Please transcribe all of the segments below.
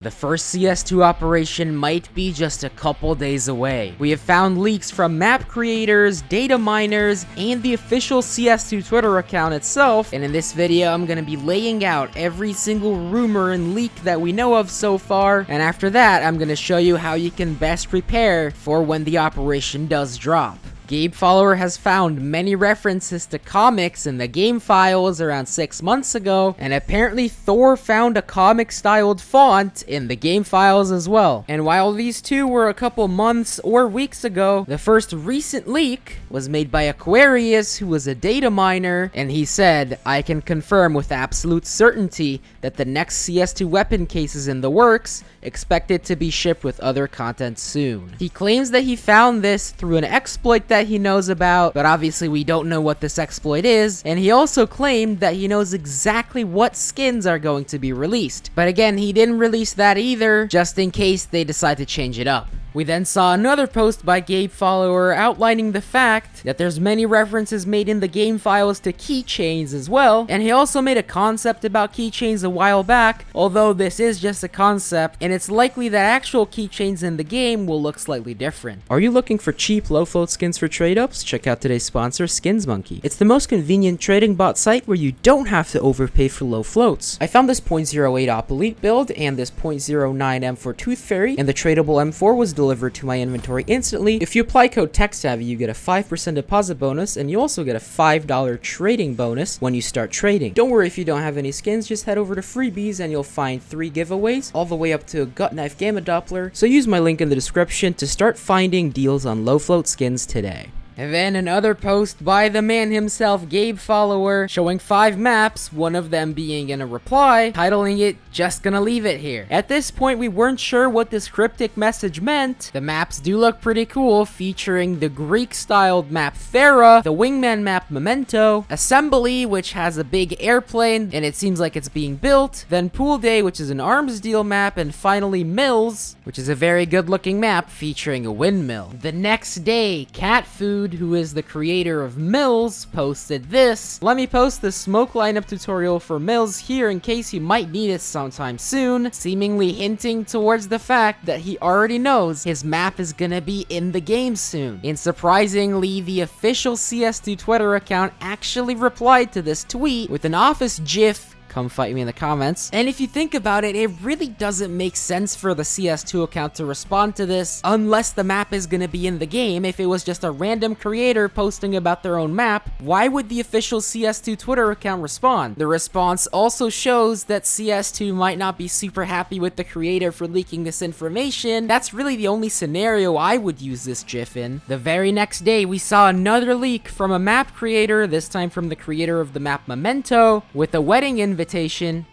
The first CS2 operation might be just a couple days away. We have found leaks from map creators, data miners, and the official CS2 Twitter account itself, and in this video I'm going to be laying out every single rumor and leak that we know of so far, and after that I'm going to show you how you can best prepare for when the operation does drop. Gabe Follower has found many references to comics in the game files around 6 months ago, and apparently Thor found a comic-styled font in the game files as well. And while these two were a couple months or weeks ago, the first recent leak was made by Aquarius, who was a data miner, and he said, "I can confirm with absolute certainty that the next CS2 weapon case is in the works, expected to be shipped with other content soon." He claims that he found this through an exploit that he knows about, but obviously we don't know what this exploit is, and he also claimed that he knows exactly what skins are going to be released. But again, he didn't release that either, just in case they decide to change it up. We then saw another post by Gabe Follower outlining the fact that there's many references made in the game files to keychains as well, and he also made a concept about keychains a while back, although this is just a concept, and it's likely that actual keychains in the game will look slightly different. Are you looking for cheap, low-float skins for trade-ups? Check out today's sponsor, SkinsMonkey. It's the most convenient trading bot site where you don't have to overpay for low floats. I found this 0.08 Op Elite build and this 0.09 M4 Tooth Fairy, and the tradable M4 was delivered to my inventory instantly. If you apply code TECHSAVVY, you get a 5% deposit bonus, and you also get a $5 trading bonus when you start trading. Don't worry if you don't have any skins, just head over to Freebies and you'll find 3 giveaways, all the way up to a Gut Knife Gamma Doppler, so use my link in the description to start finding deals on low float skins today. And then another post by the man himself, Gabe Follower, showing 5 maps, one of them being in a reply, titling it, "Just Gonna Leave It Here." At this point, we weren't sure what this cryptic message meant. The maps do look pretty cool, featuring the Greek-styled map Thera, the Wingman map Memento, Assembly, which has a big airplane, and it seems like it's being built, then Pool Day, which is an arms deal map, and finally Mills, which is a very good-looking map featuring a windmill. The next day, Cat Food, who is the creator of Mills, posted this. Let me post the smoke lineup tutorial for Mills here in case you might need it sometime soon, seemingly hinting towards the fact that he already knows his map is gonna be in the game soon. And surprisingly, the official CS2 Twitter account actually replied to this tweet with an office GIF. Come fight me in the comments. And if you think about it, it really doesn't make sense for the CS2 account to respond to this unless the map is gonna be in the game. If it was just a random creator posting about their own map, why would the official CS2 Twitter account respond? The response also shows that CS2 might not be super happy with the creator for leaking this information. That's really the only scenario I would use this GIF in. The very next day, we saw another leak from a map creator, this time from the creator of the map Memento, with a wedding invitation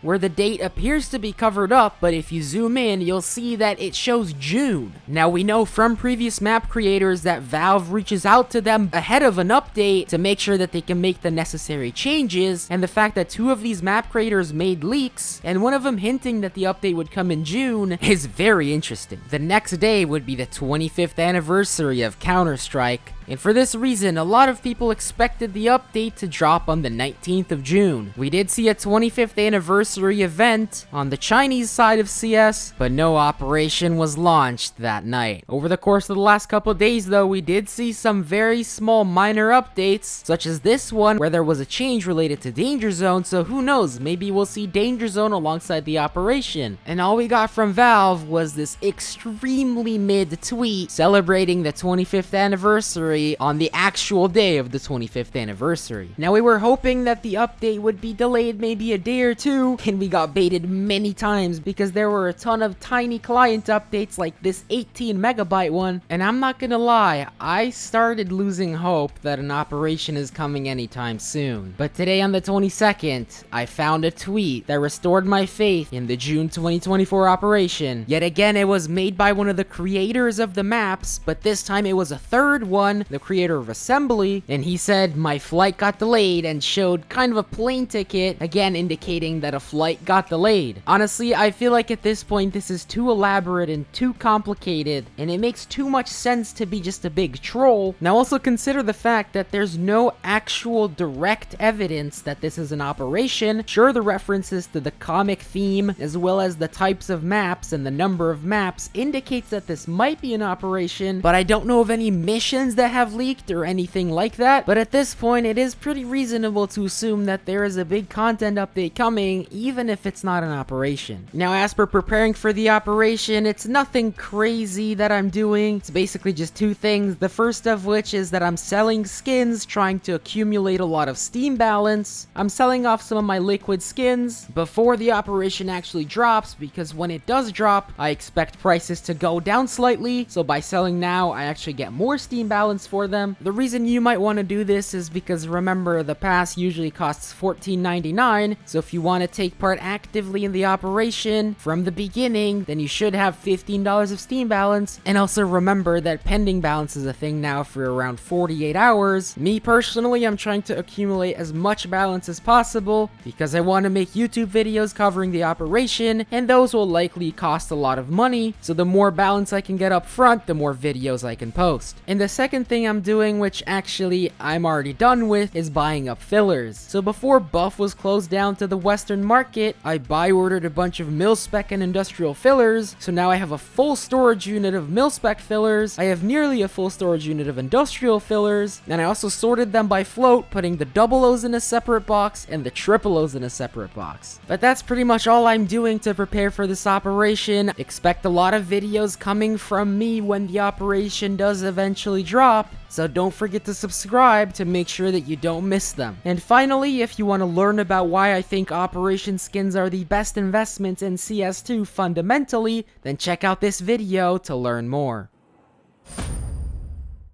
where the date appears to be covered up, but if you zoom in, you'll see that it shows June. Now, we know from previous map creators that Valve reaches out to them ahead of an update to make sure that they can make the necessary changes, and the fact that 2 of these map creators made leaks, and one of them hinting that the update would come in June, is very interesting. The next day would be the 25th anniversary of Counter-Strike, and for this reason, a lot of people expected the update to drop on the 19th of June. We did see a 25th anniversary event on the Chinese side of CS, but no operation was launched that night. Over the course of the last couple days though, we did see some very small minor updates, such as this one where there was a change related to Danger Zone, so who knows, maybe we'll see Danger Zone alongside the operation. And all we got from Valve was this extremely mid tweet celebrating the 25th anniversary on the actual day of the 25th anniversary. Now, we were hoping that the update would be delayed maybe a day or two, and we got baited many times because there were a ton of tiny client updates like this 18 megabyte one, and I'm not gonna lie, I started losing hope that an operation is coming anytime soon. But today on the 22nd, I found a tweet that restored my faith in the June 2024 operation. Yet again, it was made by one of the creators of the maps, but this time it was a third one the creator of Assembly, and he said, "My flight got delayed," and showed kind of a plane ticket, again indicating that a flight got delayed. Honestly, I feel like at this point this is too elaborate and too complicated, and it makes too much sense to be just a big troll. Now also consider the fact that there's no actual direct evidence that this is an operation. Sure, the references to the comic theme, as well as the types of maps and the number of maps, indicates that this might be an operation, but I don't know of any missions that have leaked or anything like that. But at this point, it is pretty reasonable to assume that there is a big content update coming, even if it's not an operation. Now, as per preparing for the operation, it's nothing crazy that I'm doing. It's basically just two things. The first of which is that I'm selling skins, trying to accumulate a lot of Steam balance. I'm selling off some of my liquid skins before the operation actually drops, because when it does drop, I expect prices to go down slightly. So by selling now, I actually get more Steam balance for them. The reason you might want to do this is because, remember, the pass usually costs $14.99. So if you want to take part actively in the operation from the beginning, then you should have $15 of Steam balance. And also remember that pending balance is a thing now for around 48 hours. Me personally, I'm trying to accumulate as much balance as possible because I want to make YouTube videos covering the operation, and those will likely cost a lot of money. So the more balance I can get up front, the more videos I can post. And the second thing I'm doing, which actually I'm already done with, is buying up fillers. So before Buff was closed down to the Western market, I buy ordered a bunch of mil-spec and industrial fillers. So now I have a full storage unit of mil-spec fillers. I have nearly a full storage unit of industrial fillers. And I also sorted them by float, putting the double O's in a separate box and the triple O's in a separate box. But that's pretty much all I'm doing to prepare for this operation. Expect a lot of videos coming from me when the operation does eventually drop. So don't forget to subscribe to make sure that you don't miss them. And finally, if you want to learn about why I think operation skins are the best investments in CS2 fundamentally, then check out this video to learn more.